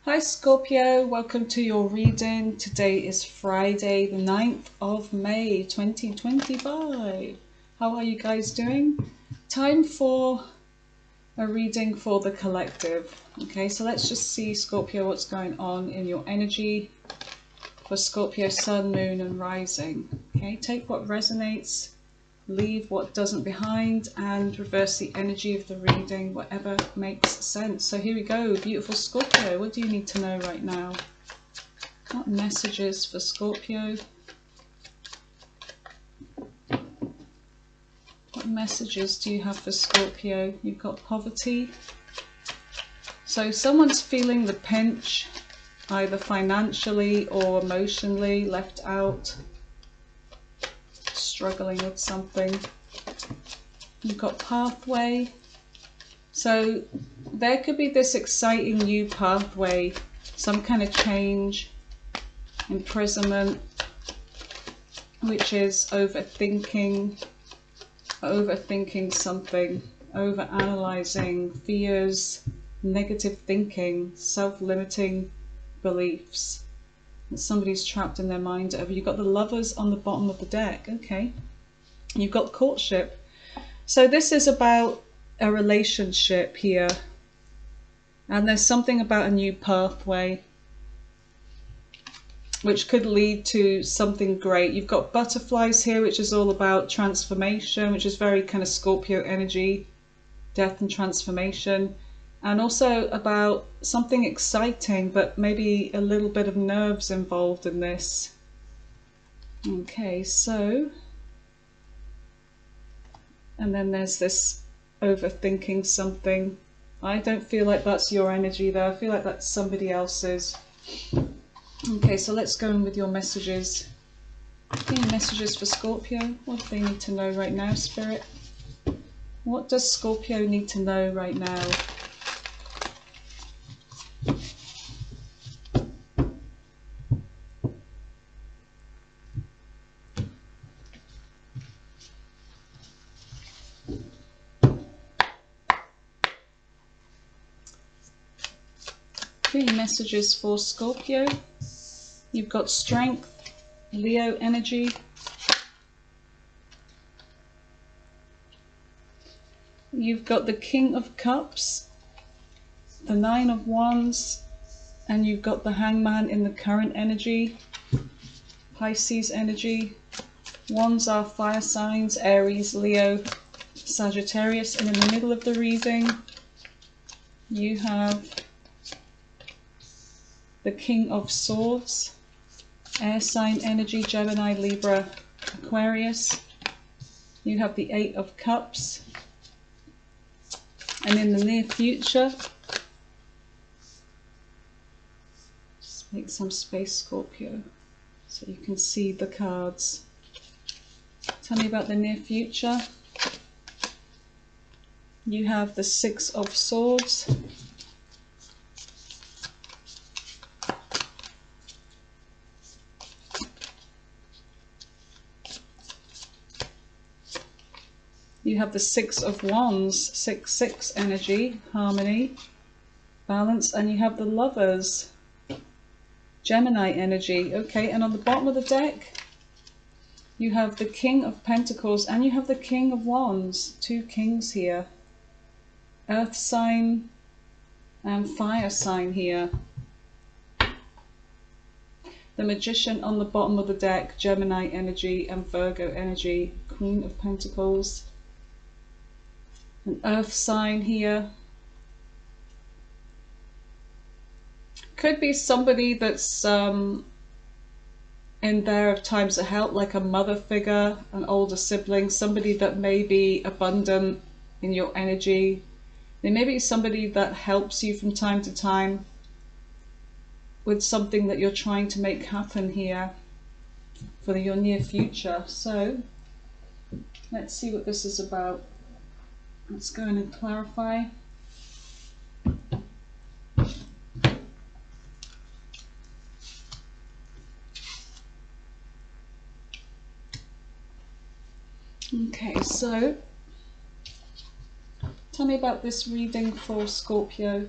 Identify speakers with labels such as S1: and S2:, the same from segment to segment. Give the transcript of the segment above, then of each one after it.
S1: Hi Scorpio, welcome to your reading. Today is Friday the 9th of May 2025. How are you guys doing? Time for a reading for the collective. Okay, so let's just see, Scorpio, what's going on in your energy for Scorpio, Sun, Moon and Rising. Okay, take what resonates, leave what doesn't behind, and reverse the energy of the reading, whatever makes sense. So here we go, beautiful Scorpio. What do you need to know right now? What messages for Scorpio? What messages do you have for Scorpio? You've got poverty. So someone's feeling the pinch, either financially or emotionally, left out, struggling with something. You've got pathway. So there could be this exciting new pathway, some kind of change, imprisonment, which is overthinking something, overanalyzing, fears, negative thinking, self-limiting beliefs. Somebody's trapped in their mind. You've got the Lovers on the bottom of the deck. Okay. You've got courtship. So this is about a relationship here. And there's something about a new pathway which could lead to something great. You've got butterflies here, which is all about transformation, which is very kind of Scorpio energy, death and transformation. And also about something exciting, but maybe a little bit of nerves involved in this. Okay, so, and then there's this overthinking something. I don't feel like that's your energy though. I feel like that's somebody else's. Okay, so let's go in with your messages. Any messages for Scorpio? What do they need to know right now, Spirit? What does Scorpio need to know right now? Three messages for Scorpio. You've got strength, Leo energy. You've got the King of Cups, the Nine of Wands, and you've got the Hangman in the current energy, Pisces energy. Wands are fire signs, Aries, Leo, Sagittarius. And in the middle of the reading, you have the King of Swords, air sign energy, Gemini, Libra, Aquarius. You have the Eight of Cups. And in the near future, just make some space, Scorpio, so you can see the cards. Tell me about the near future. You have the Six of Swords. You have the Six of Wands, 6-6 energy, harmony, balance, and you have the Lovers, Gemini energy. Okay, and on the bottom of the deck, you have the King of Pentacles and you have the King of Wands, two kings here. Earth sign and fire sign here. The Magician on the bottom of the deck, Gemini energy and Virgo energy, Queen of Pentacles. An earth sign here. Could be somebody that's in there of times of help, like a mother figure, an older sibling, somebody that may be abundant in your energy. There may be somebody that helps you from time to time with something that you're trying to make happen here for your near future. So let's see what this is about. Let's go in and clarify. Okay, so tell me about this reading for Scorpio.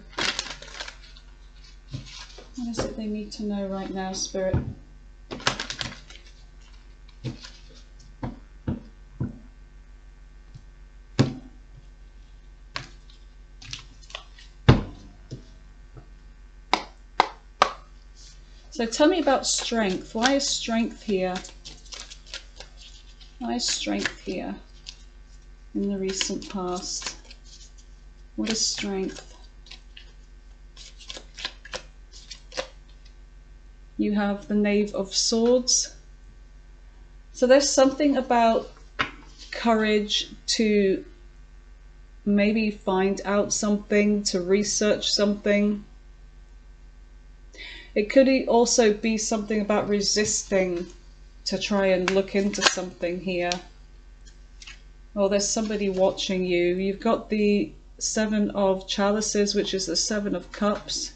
S1: What is it they need to know right now, Spirit? So tell me about strength. Why is strength here? Why is strength here in the recent past? What is strength? You have the Knave of Swords. So there's something about courage to maybe find out something, to research something. It could also be something about resisting to try and look into something here. Well, there's somebody watching you. You've got the Seven of Chalices, which is the Seven of Cups.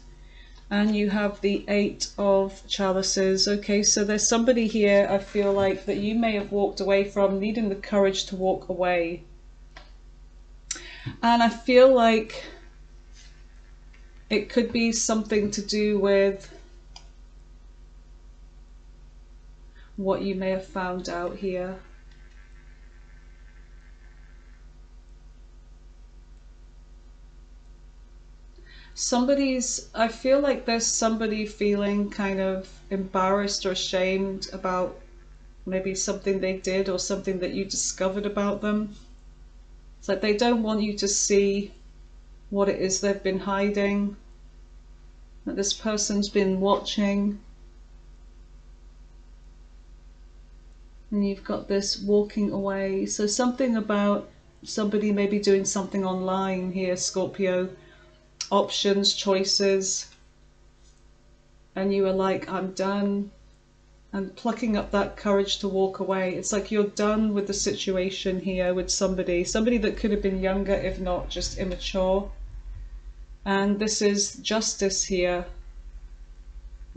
S1: And you have the Eight of Chalices. Okay, so there's somebody here, I feel like, that you may have walked away from, needing the courage to walk away. And I feel like it could be something to do with what you may have found out here. I feel like there's somebody feeling kind of embarrassed or ashamed about maybe something they did or something that you discovered about them. It's like they don't want you to see what it is they've been hiding, that this person's been watching. And you've got this walking away. So something about somebody maybe doing something online here, Scorpio. Options, choices. And you are like, I'm done. And plucking up that courage to walk away. It's like you're done with the situation here with somebody that could have been younger, if not just immature. And this is justice here.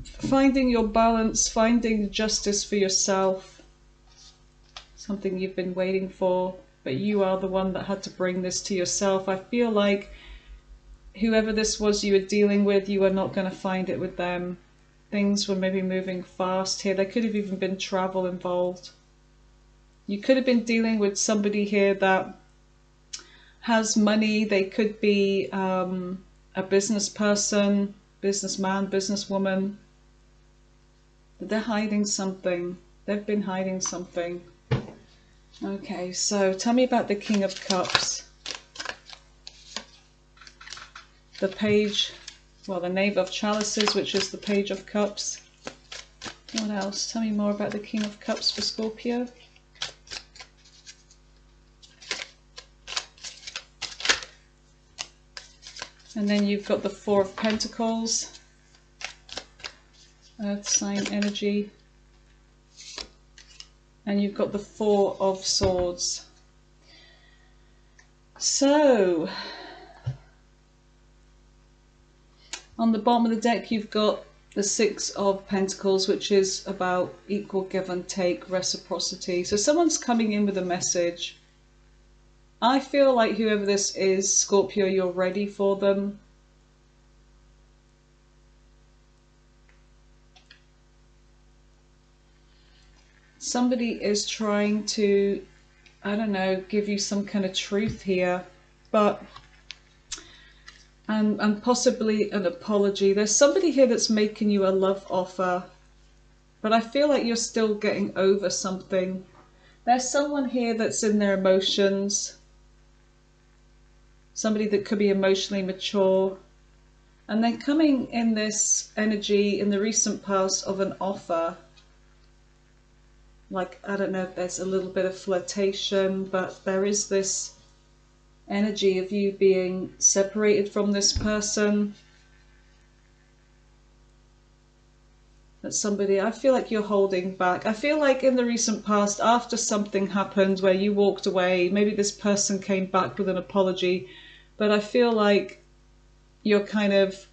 S1: Finding your balance, finding justice for yourself. Something you've been waiting for, but you are the one that had to bring this to yourself. I feel like whoever this was you were dealing with, you were not going to find it with them. Things were maybe moving fast here. There could have even been travel involved. You could have been dealing with somebody here that has money. They could be a business person, businessman, businesswoman. But they're hiding something. They've been hiding something. Okay, so tell me about the King of Cups. The Page, well, the Knave of Chalices, which is the Page of Cups. What else? Tell me more about the King of Cups for Scorpio. And then you've got the Four of Pentacles, Earth sign energy. And you've got the Four of Swords. So, on the bottom of the deck, you've got the Six of Pentacles, which is about equal give and take, reciprocity. So someone's coming in with a message. I feel like whoever this is, Scorpio, you're ready for them. Somebody is trying to, I don't know, give you some kind of truth here, but and possibly an apology. There's somebody here that's making you a love offer, but I feel like you're still getting over something. There's someone here that's in their emotions, somebody that could be emotionally mature, and they're coming in this energy in the recent past of an offer. Like, I don't know if there's a little bit of flirtation, but there is this energy of you being separated from this person. That somebody, I feel like you're holding back. I feel like in the recent past, after something happened where you walked away, maybe this person came back with an apology, but I feel like you're kind of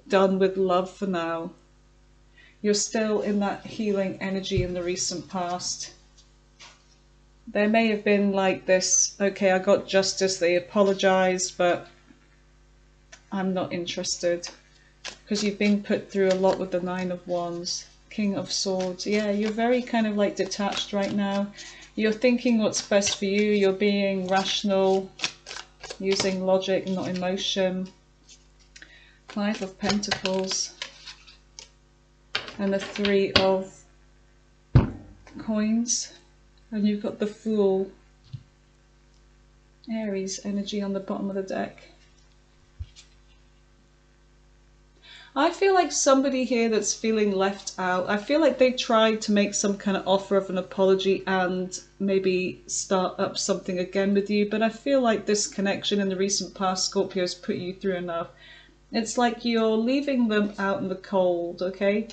S1: done with love for now. You're still in that healing energy in the recent past. There may have been like this, okay, I got justice, they apologized, but I'm not interested. because you've been put through a lot with the Nine of Wands. King of Swords. Yeah, you're very kind of like detached right now. You're thinking what's best for you. You're being rational, using logic, not emotion. Five of Pentacles. And the Three of Coins. And you've got the Fool. Aries energy on the bottom of the deck. I feel like somebody here that's feeling left out. I feel like they tried to make some kind of offer of an apology and maybe start up something again with you. But I feel like this connection in the recent past, Scorpio, has put you through enough. It's like you're leaving them out in the cold, okay?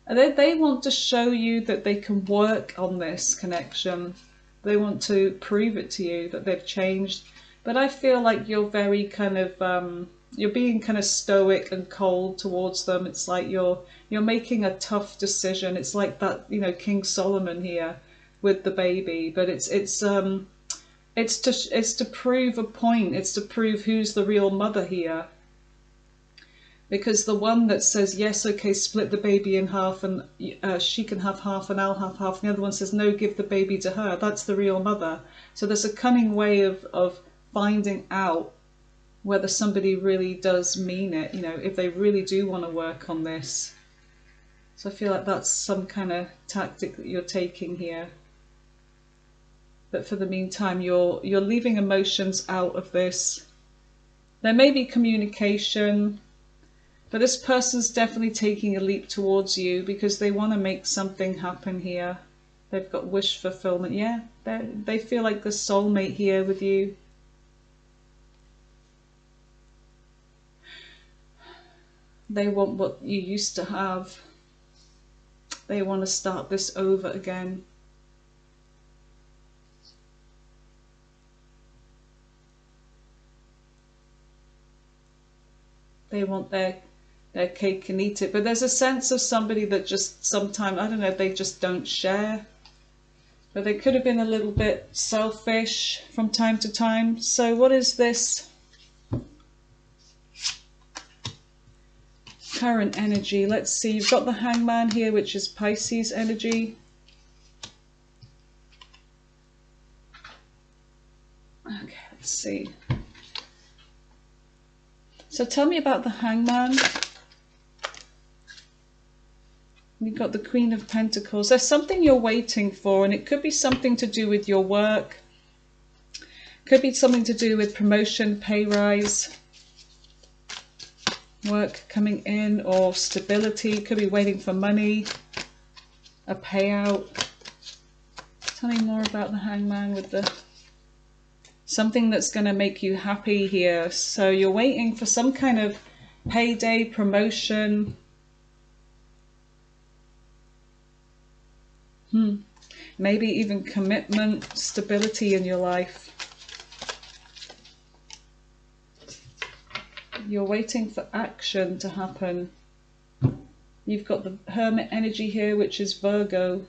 S1: And they want to show you that they can work on this connection. They want to prove it to you that they've changed. But I feel like you're very kind of... you're being kind of stoic and cold towards them. It's like you're making a tough decision. It's like that, you know, King Solomon here with the baby. But it's to prove a point. It's to prove who's the real mother here. Because the one that says, yes, okay, split the baby in half and she can have half and I'll have half. And the other one says, no, give the baby to her. That's the real mother. So there's a cunning way of finding out whether somebody really does mean it, you know, if they really do want to work on this. So I feel like that's some kind of tactic that you're taking here. But for the meantime, you're leaving emotions out of this. There may be communication, but this person's definitely taking a leap towards you because they want to make something happen here. They've got wish fulfillment. Yeah, they feel like the soulmate here with you. They want what you used to have. They want to start this over again. They want their cake and eat it. But there's a sense of somebody that just sometimes, I don't know, they just don't share. But they could have been a little bit selfish from time to time. So what is this? Current energy. Let's see. You've got the Hangman here, which is Pisces energy. Okay, let's see. So tell me about the Hangman. You've got the Queen of Pentacles. There's something you're waiting for, and it could be something to do with your work. Could be something to do with promotion, pay rise, work coming in, or stability. Could be waiting for money, a payout. Tell me more about the Hangman with the something that's going to make you happy here. So you're waiting for some kind of payday, promotion. Maybe even commitment, stability in your life. You're waiting for action to happen. You've got the Hermit energy here, which is Virgo.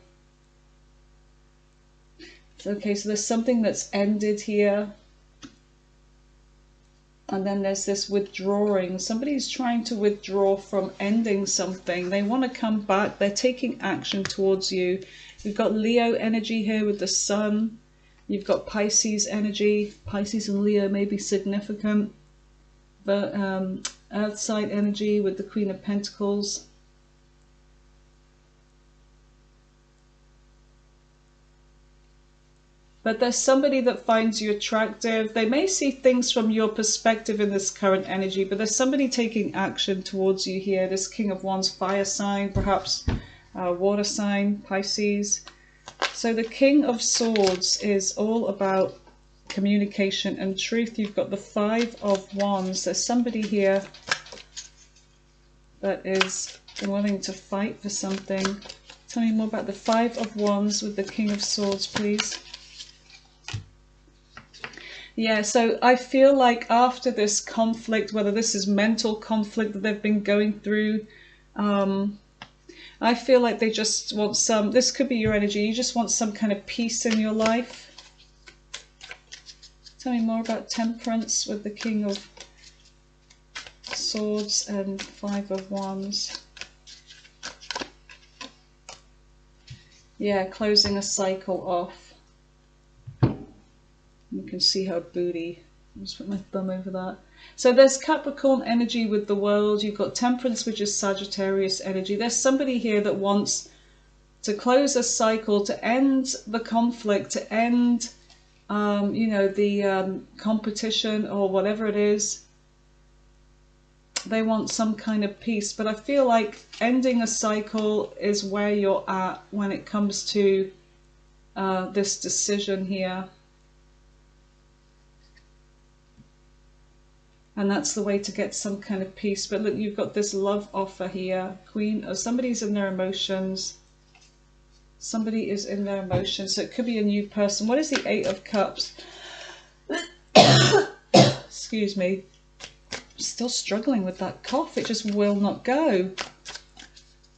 S1: Okay, so there's something that's ended here. And then there's this withdrawing. Somebody's trying to withdraw from ending something. They want to come back. They're taking action towards you. You've got Leo energy here with the Sun. You've got Pisces energy. Pisces and Leo may be significant. But Earth side energy with the Queen of Pentacles. But there's somebody that finds you attractive. They may see things from your perspective in this current energy, but there's somebody taking action towards you here. This King of Wands, fire sign, perhaps water sign, Pisces. So the King of Swords is all about communication and truth. You've got the Five of Wands. There's somebody here that is willing to fight for something. Tell me more about the Five of Wands with the King of Swords, please. Yeah, so I feel like after this conflict, whether this is mental conflict that they've been going through, I feel like they just want some, this could be your energy, you just want some kind of peace in your life. Tell me more about Temperance with the King of Swords and Five of Wands. Yeah, closing a cycle off. You can see her booty. I'll just put my thumb over that. So there's Capricorn energy with the World. You've got Temperance, which is Sagittarius energy. There's somebody here that wants to close a cycle, to end the conflict, to end, you know, the competition or whatever it is. They want some kind of peace, but I feel like ending a cycle is where you're at when it comes to this decision here. And that's the way to get some kind of peace. But look, you've got this love offer here. Queen, or somebody's in their emotions. Somebody is in their emotions. So it could be a new person. What is the Eight of Cups? Excuse me. Still struggling with that cough. It just will not go.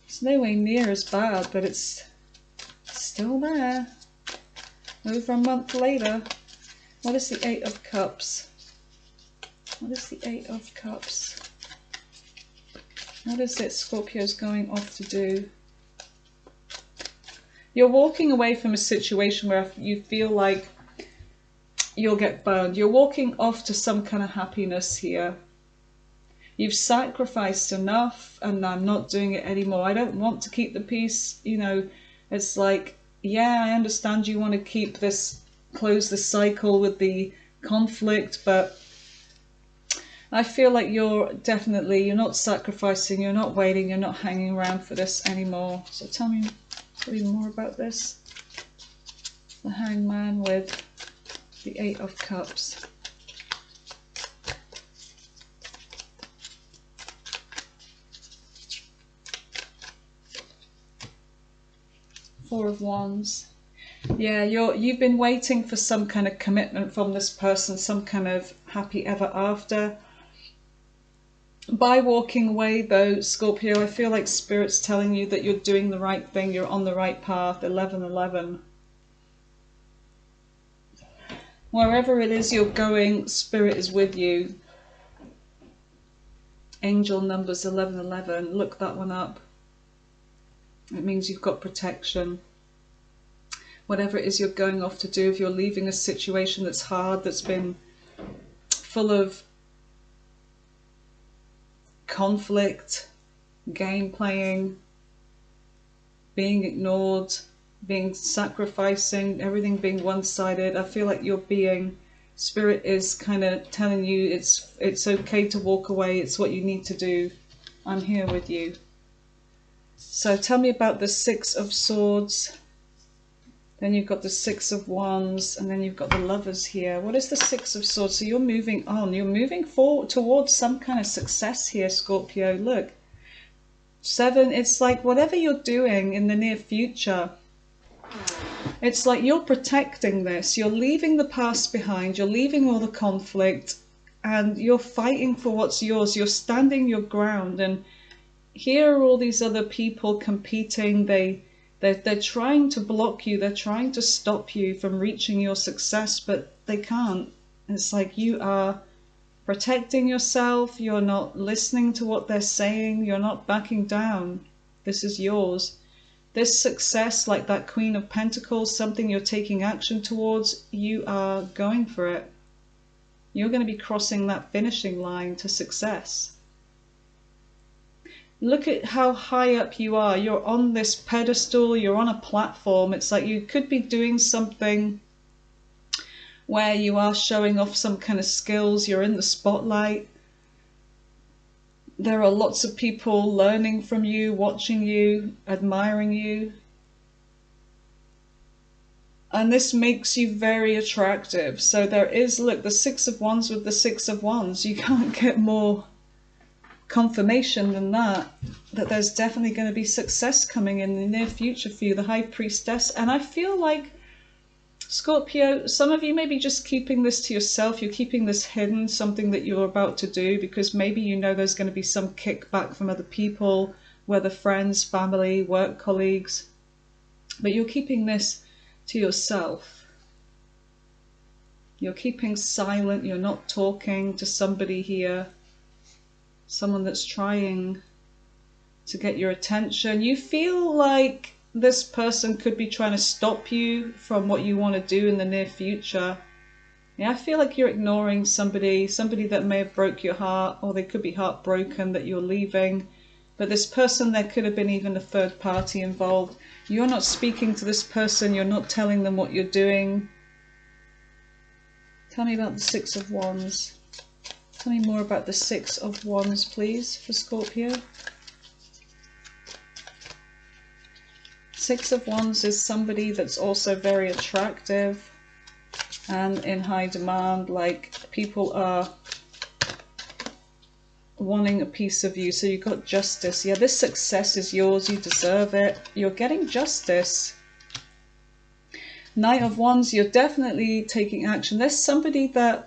S1: It's nowhere near as bad, but it's still there. Over a month later. What is the Eight of Cups? What is the Eight of Cups? What is it Scorpio's going off to do? You're walking away from a situation where you feel like you'll get burned. You're walking off to some kind of happiness here. You've sacrificed enough and I'm not doing it anymore. I don't want to keep the peace. You know, it's like, yeah, I understand you want to keep this, close the cycle with the conflict, but I feel like you're not sacrificing, you're not waiting, you're not hanging around for this anymore. So tell me more about this. The Hangman with the Eight of Cups. Four of Wands. Yeah, you've been waiting for some kind of commitment from this person, some kind of happy ever after. By walking away though, Scorpio, I feel like Spirit's telling you that you're doing the right thing, you're on the right path. 1111. Wherever it is you're going, Spirit is with you. Angel numbers 1111. Look that one up. It means you've got protection. Whatever it is you're going off to do, if you're leaving a situation that's hard, that's been full of conflict, game playing, being ignored, being sacrificing, everything being one-sided, I feel like you're being, Spirit is kind of telling you it's okay to walk away, it's what you need to do. I'm here with you. So tell me about the Six of Swords. Then you've got the Six of Wands, and then you've got the Lovers here. What is the Six of Swords? So you're moving on. You're moving forward towards some kind of success here, Scorpio. Look. Seven, it's like whatever you're doing in the near future, it's like you're protecting this. You're leaving the past behind. You're leaving all the conflict, and you're fighting for what's yours. You're standing your ground, and here are all these other people competing. They're trying to block you, they're trying to stop you from reaching your success, but they can't. It's like you are protecting yourself, you're not listening to what they're saying, you're not backing down. This is yours. This success, like that Queen of Pentacles, something you're taking action towards, you are going for it. You're going to be crossing that finishing line to success. Look at how high up you are. You're on this pedestal, you're on a platform. It's like you could be doing something where you are showing off some kind of skills. You're in the spotlight. There are lots of people learning from you, watching you, admiring you. And this makes you very attractive. So there is, look, the Six of Wands with the Six of Wands. You can't get more confirmation than that there's definitely going to be success coming in the near future for you, the High Priestess. And I feel like, Scorpio, some of you may be just keeping this to yourself. You're keeping this hidden, something that you're about to do, because maybe you know there's going to be some kickback from other people, whether friends, family, work colleagues, but you're keeping this to yourself. You're keeping silent, you're not talking to somebody here. Someone that's trying to get your attention. You feel like this person could be trying to stop you from what you want to do in the near future. Yeah, I feel like you're ignoring somebody that may have broke your heart, or they could be heartbroken that you're leaving. But this person, there could have been even a third party involved. You're not speaking to this person. You're not telling them what you're doing. Tell me about the Six of Wands. Tell me more about the Six of Wands, please, for Scorpio. Six of Wands is somebody that's also very attractive and in high demand. Like, people are wanting a piece of you. So you've got justice. Yeah, this success is yours. You deserve it. You're getting justice. Knight of Wands, you're definitely taking action. There's somebody that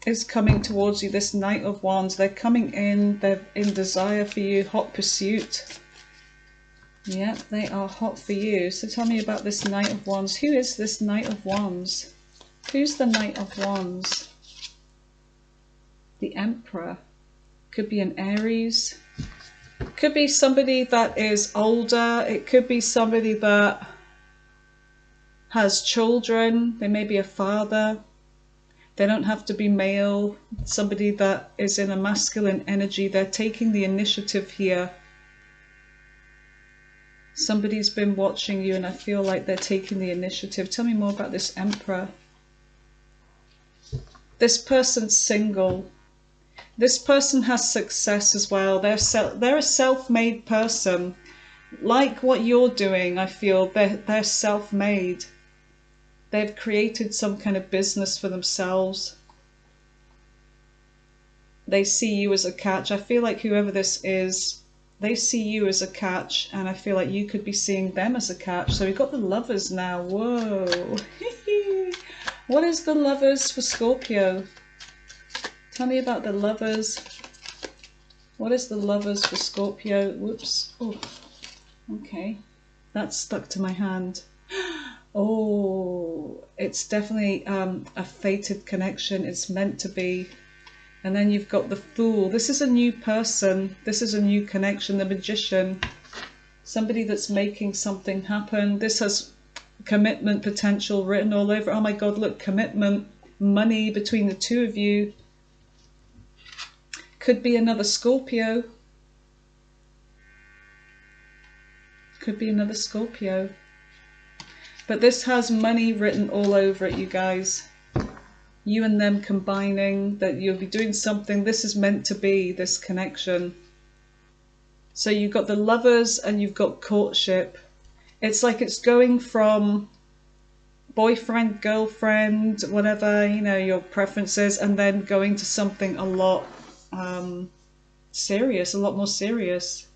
S1: is coming towards you, this Knight of Wands. They're coming in, they're in desire for you, hot pursuit. Yeah, they are hot for you. So tell me about this Knight of Wands. Who is this Knight of Wands? Who's the Knight of Wands? The Emperor. Could be an Aries. Could be somebody that is older. It could be somebody that has children. They may be a father. They don't have to be male. Somebody that is in a masculine energy. They're taking the initiative here. Somebody's been watching you and I feel like they're taking the initiative. Tell me more about this Emperor. This person's single. This person has success as well. They're a self-made person. Like what you're doing, I feel they're self-made. They've created some kind of business for themselves. They see you as a catch. I feel like whoever this is, they see you as a catch, and I feel like you could be seeing them as a catch. So we've got the Lovers now. Whoa. What is the Lovers for Scorpio? Tell me about the Lovers. What is the Lovers for Scorpio? Whoops. Oh, okay. That's stuck to my hand. Oh, it's definitely a fated connection. It's meant to be. And then you've got the Fool. This is a new person. This is a new connection. The Magician. Somebody that's making something happen. This has commitment potential written all over. Oh my God, look, commitment, money between the two of you. Could be another Scorpio. Could be another Scorpio. But this has money written all over it, you guys. You and them combining, that you'll be doing something. This is meant to be, this connection. So you've got the Lovers and you've got courtship. It's like it's going from boyfriend, girlfriend, whatever, you know, your preferences, and then going to something a lot serious, a lot more serious.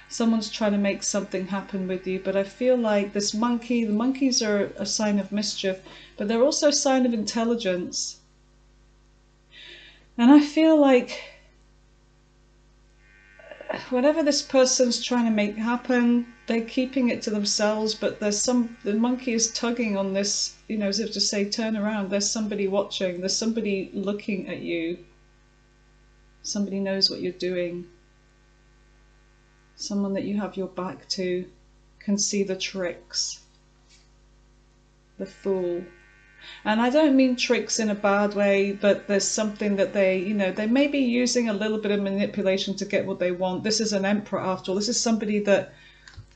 S1: Someone's trying to make something happen with you, but I feel like this monkey, the monkeys are a sign of mischief, but they're also a sign of intelligence. And I feel like whatever this person's trying to make happen, they're keeping it to themselves, but the monkey is tugging on this, you know, as if to say, turn around, there's somebody watching, there's somebody looking at you. Somebody knows what you're doing. Someone that you have your back to can see the tricks. The Fool. And I don't mean tricks in a bad way, but there's something that they, you know, they may be using a little bit of manipulation to get what they want. This is an Emperor after all. This is somebody that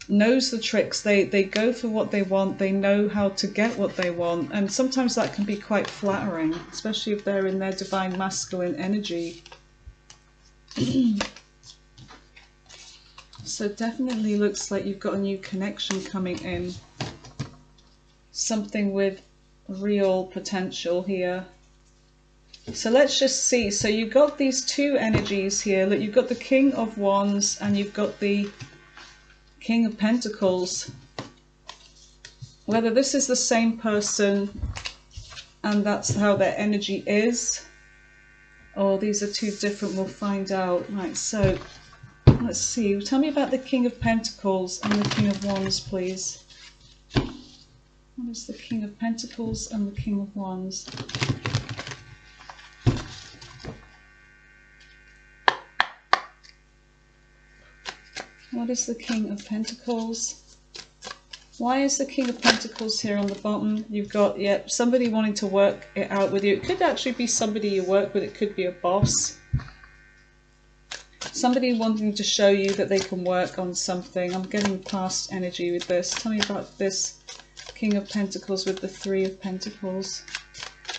S1: knows the tricks. They go for what they want. They know how to get what they want. And sometimes that can be quite flattering, especially if they're in their divine masculine energy. So definitely looks like you've got a new connection coming in. Something with real potential here. So let's just see. So you've got these two energies here. Look, you've got the King of Wands and you've got the King of Pentacles. Whether this is the same person and that's how their energy is, or these are two different, we'll find out. Right, so let's see. Tell me about the King of Pentacles and the King of Wands, please. What is the King of Pentacles and the King of Wands? What is the King of Pentacles? Why is the King of Pentacles here on the bottom? You've got, yep, somebody wanting to work it out with you. It could actually be somebody you work with. It could be a boss. Somebody wanting to show you that they can work on something. I'm getting past energy with this. Tell me about this King of Pentacles with the Three of Pentacles.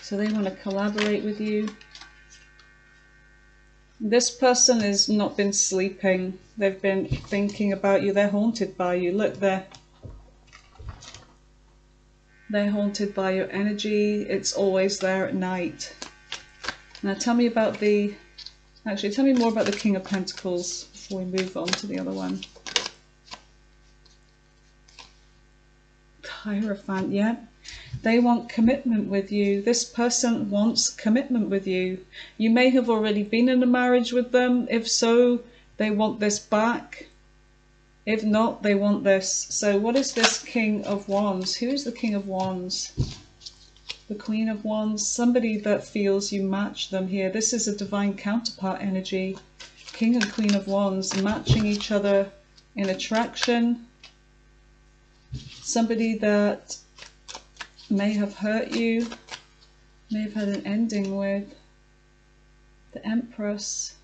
S1: So they want to collaborate with you. This person has not been sleeping. They've been thinking about you. They're haunted by you. Look, they're haunted by your energy. It's always there at night. Now tell me about the... Actually, tell me more about the King of Pentacles before we move on to the other one. Hierophant, yeah. They want commitment with you. This person wants commitment with you. You may have already been in a marriage with them. If so, they want this back. If not, they want this. So what is this King of Wands? Who is the King of Wands? The Queen of Wands. Somebody that feels you match them here. This is a divine counterpart energy. King and Queen of Wands matching each other in attraction. Somebody that may have hurt you, may have had an ending with. The Empress.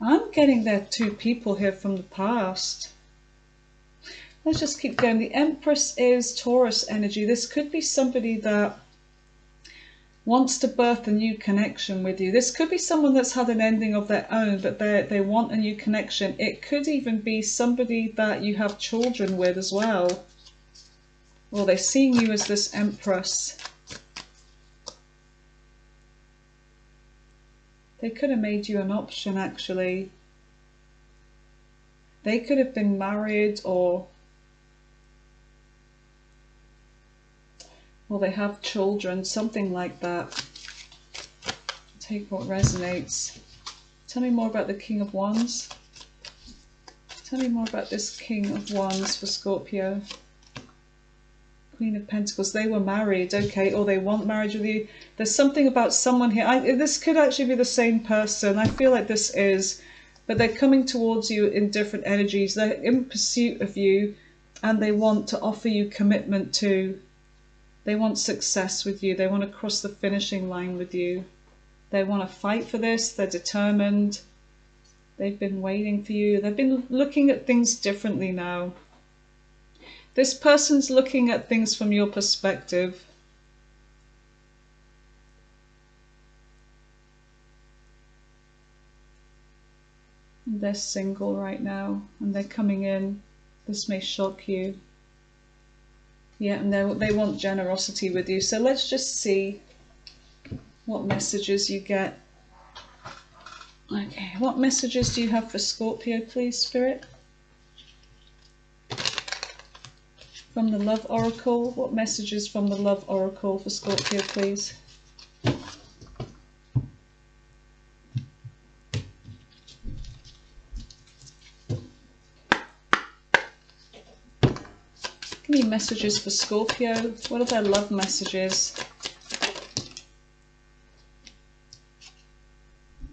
S1: I'm getting there two people here from the past. Let's just keep going. The Empress is Taurus energy. This could be somebody that wants to birth a new connection with you. This could be someone that's had an ending of their own, but they want a new connection. It could even be somebody that you have children with as well. Well, they're seeing you as this Empress. They could have made you an option, actually. They could have been married, or well, they have children, something like that. Take what resonates. Tell me more about the King of Wands. Tell me more about this King of Wands for Scorpio. Queen of Pentacles. They were married, okay, or they want marriage with you. There's something about someone here. This could actually be the same person. I feel like this is, but they're coming towards you in different energies. They're in pursuit of you, and they want to offer you commitment too. They want success with you. They want to cross the finishing line with you. They want to fight for this. They're determined. They've been waiting for you. They've been looking at things differently now. This person's looking at things from your perspective. They're single right now, and they're coming in. This may shock you. Yeah, and they want generosity with you. So let's just see what messages you get. Okay, what messages do you have for Scorpio, please, Spirit? From the Love Oracle, what messages from the Love Oracle for Scorpio, please? Give me messages for Scorpio. What are their love messages?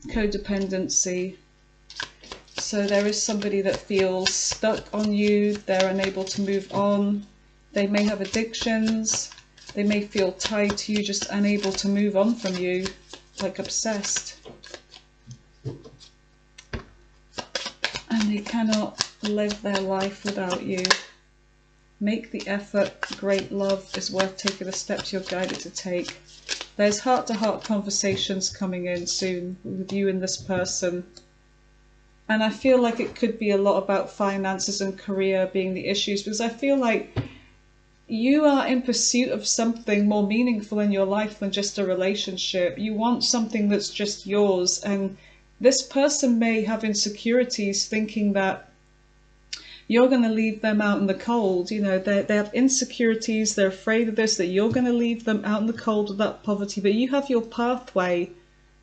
S1: Codependency. So there is somebody that feels stuck on you. They're unable to move on. They may have addictions. They may feel tied to you, just unable to move on from you, like obsessed. And they cannot live their life without you. Make the effort. Great love is worth taking the steps you're guided to take. There's heart-to-heart conversations coming in soon with you and this person. And I feel like it could be a lot about finances and career being the issues, because I feel like you are in pursuit of something more meaningful in your life than just a relationship. You want something that's just yours. And this person may have insecurities, thinking that you're going to leave them out in the cold. You know, they have insecurities. They're afraid of this, that you're going to leave them out in the cold with that poverty. But you have your pathway.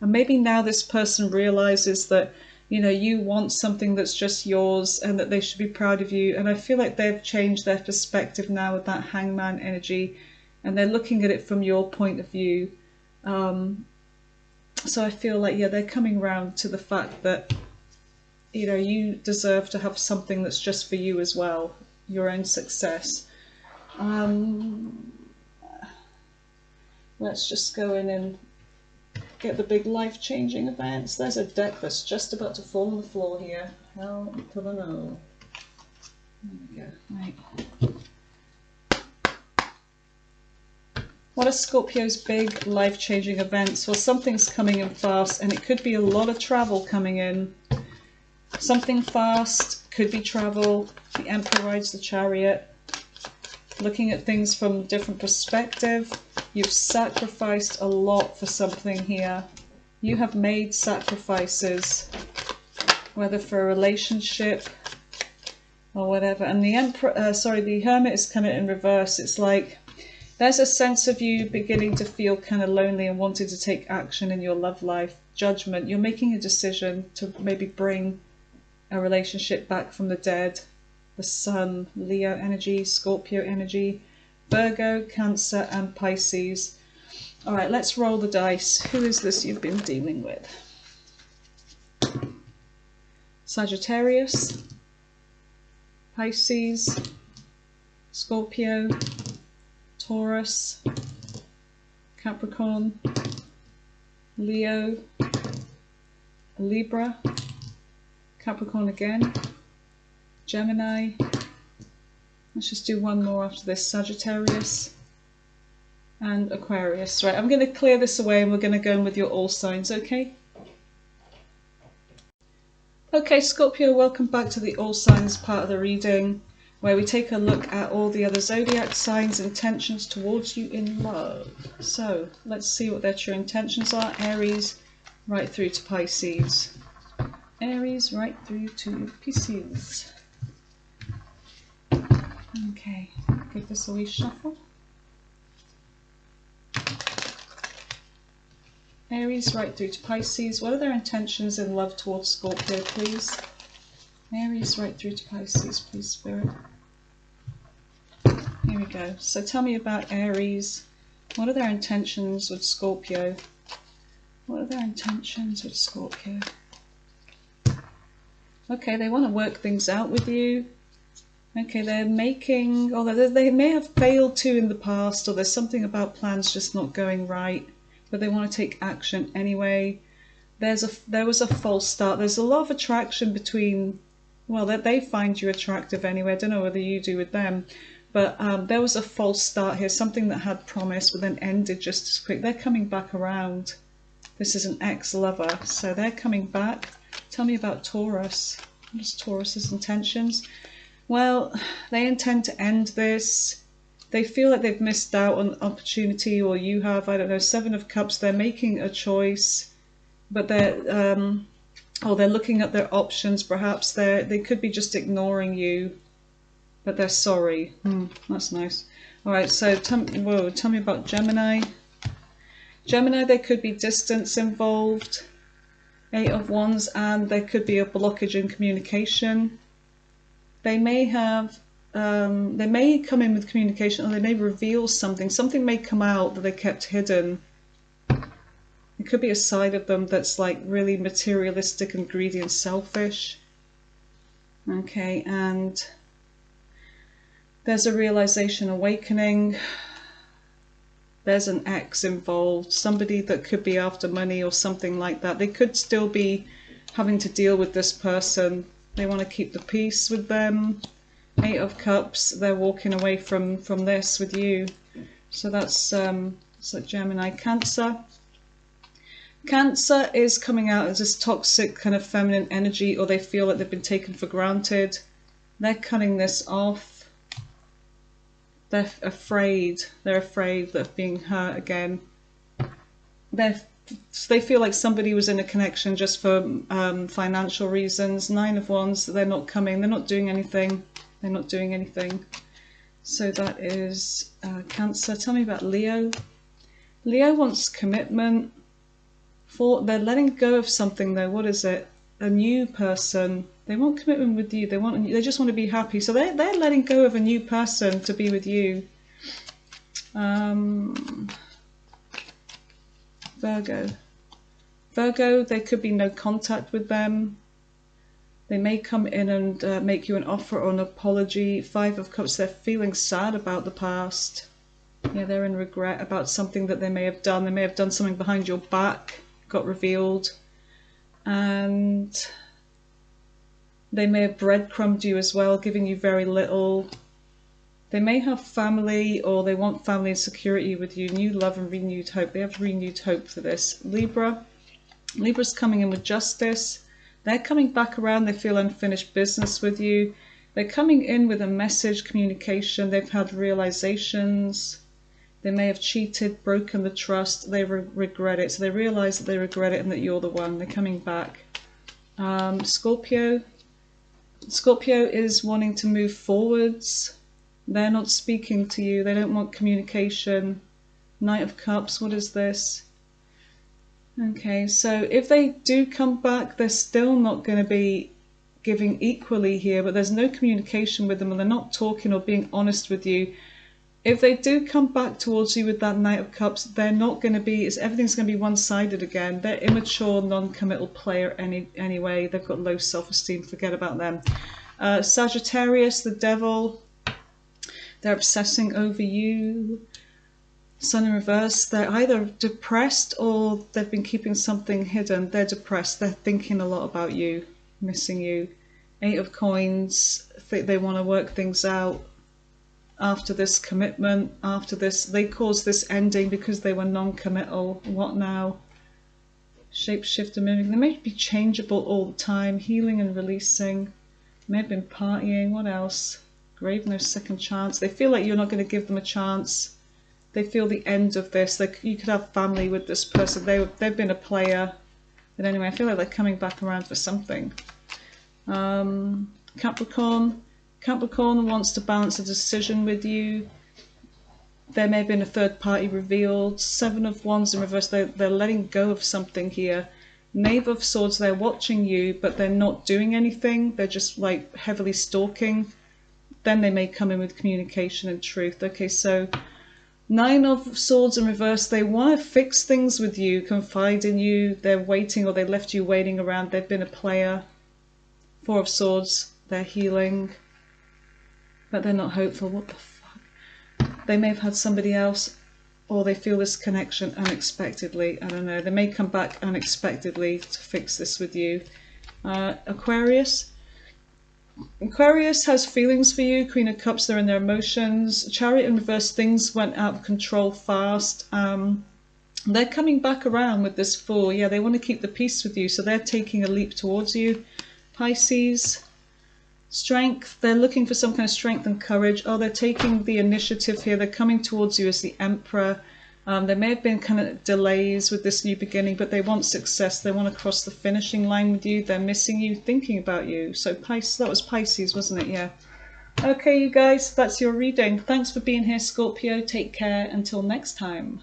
S1: And maybe now this person realizes that, you know, you want something that's just yours and that they should be proud of you. And I feel like they've changed their perspective now with that hangman energy, and they're looking at it from your point of view. So I feel like, yeah, they're coming round to the fact that, you know, you deserve to have something that's just for you as well, your own success. Let's just go in and get the big life-changing events. There's a deck that's just about to fall on the floor here. Hell to the no. There we go. Right. What are Scorpio's big life-changing events? Well, something's coming in fast, and it could be a lot of travel coming in. Something fast, could be travel. The Emperor rides the Chariot. Looking at things from a different perspective. You've sacrificed a lot for something here. You have made sacrifices, whether for a relationship or whatever. And the Emperor, the Hermit is coming in reverse. It's like there's a sense of you beginning to feel kind of lonely and wanting to take action in your love life. Judgment. You're making a decision to maybe bring a relationship back from the dead. The Sun, Leo energy, Scorpio energy, Virgo, Cancer and Pisces. All right, let's roll the dice. Who is this you've been dealing with? Sagittarius, Pisces, Scorpio, Taurus, Capricorn, Leo, Libra, Capricorn again, Gemini. Let's just do one more after this. Sagittarius and Aquarius. Right, I'm going to clear this away and we're going to go in with your all signs, okay? Okay, Scorpio, welcome back to the all signs part of the reading, where we take a look at all the other zodiac signs' intentions towards you in love. So let's see what their true intentions are. Aries right through to Pisces. Aries right through to Pisces. Okay, give this a wee shuffle. Aries right through to Pisces. What are their intentions in love towards Scorpio, please? Aries right through to Pisces, please, Spirit. Here we go. So tell me about Aries. What are their intentions with Scorpio? What are their intentions with Scorpio? Okay, they want to work things out with you. Okay, they're making, although they may have failed to in the past, or there's something about plans just not going right, but they want to take action anyway. There was a false start. There's a lot of attraction between, well, they find you attractive anyway. I don't know whether you do with them, but there was a false start here, something that had promise but then ended just as quick. They're coming back around. This is an ex-lover, so they're coming back. Tell me about Taurus. What is Taurus's intentions? Well, they intend to end this. They feel like they've missed out on opportunity, or you have, I don't know, Seven of Cups. They're making a choice, but they're looking at their options. Perhaps they could be just ignoring you, but they're sorry. That's nice. All right, so tell me about Gemini. Gemini, there could be distance involved. Eight of Wands, and there could be a blockage in communication. They may have, they may come in with communication, or they may reveal something. Something may come out that they kept hidden. It could be a side of them that's like really materialistic and greedy and selfish. Okay, and there's a realization awakening. There's an ex involved, somebody that could be after money or something like that. They could still be having to deal with this person. They want to keep the peace with them. Eight of Cups, they're walking away from this with you. So that's like Gemini. Cancer. Cancer is coming out as this toxic kind of feminine energy, or they feel like they've been taken for granted. They're cutting this off. They're afraid. They're afraid of being hurt again. They feel like somebody was in a connection just for financial reasons. Nine of Wands, they're not coming. They're not doing anything. They're not doing anything. So that is Cancer. Tell me about Leo. Leo wants commitment. They're letting go of something though. What is it? a new person. They want commitment with you. They just want to be happy. So they're letting go of a new person to be with you. Virgo. Virgo, there could be no contact with them. They may come in and make you an offer or an apology. Five of Cups, they're feeling sad about the past. Yeah, they're in regret about something that they may have done. They may have done something behind your back, got revealed. And they may have breadcrumbed you as well, giving you very little. They may have family, or they want family and security with you. New love and renewed hope. They have renewed hope for this. Libra. Libra's coming in with justice. They're coming back around. They feel unfinished business with you. They're coming in with a message, communication. They've had realizations. They may have cheated, broken the trust. They regret it. So they realize that they regret it and that you're the one. They're coming back. Scorpio. Scorpio is wanting to move forwards. They're not speaking to you. They don't want communication. Knight of Cups. What is this? Okay, so if they do come back, they're still not going to be giving equally here, but there's no communication with them and they're not talking or being honest with you. If they do come back towards you with that Knight of Cups, they're not going to be, everything's going to be one-sided again. They're immature, non-committal player anyway. They've got low self-esteem. Forget about them. Sagittarius, the devil, they're obsessing over you. Sun in reverse, they're either depressed or they've been keeping something hidden. They're depressed. They're thinking a lot about you, missing you. Eight of Coins, think they want to work things out after this commitment, after this. They caused this ending because they were non-committal. What now? Shapeshifter, mimicking. They may be changeable all the time. Healing and releasing. May have been partying. What else? Grave, no second chance. They feel like you're not going to give them a chance. They feel the end of this. You could have family with this person. They've been a player. But anyway, I feel like they're coming back around for something. Capricorn. Capricorn wants to balance a decision with you. There may have been a third party revealed. Seven of Wands in reverse. They're letting go of something here. Knave of Swords, they're watching you, but they're not doing anything. They're just like heavily stalking. Then they may come in with communication and truth. Okay, so Nine of Swords in reverse, they want to fix things with you, confide in you. They're waiting, or they left you waiting around. They've been a player. Four of Swords, they're healing. But they're not hopeful. What the fuck? They may have had somebody else, or they feel this connection unexpectedly. I don't know. They may come back unexpectedly to fix this with you. Aquarius. Aquarius has feelings for you. Queen of Cups, they're in their emotions. Chariot in reverse, things went out of control fast. They're coming back around with this Fool. Yeah, they want to keep the peace with you, so they're taking a leap towards you. Pisces. Strength, they're looking for some kind of strength and courage. Oh, they're taking the initiative here. They're coming towards you as the Emperor. There may have been kind of delays with this new beginning, but they want success. They want to cross the finishing line with you. They're missing you, thinking about you. So Pisces, that was Pisces, wasn't it? Yeah. Okay, you guys, that's your reading. Thanks for being here, Scorpio. Take care. Until next time.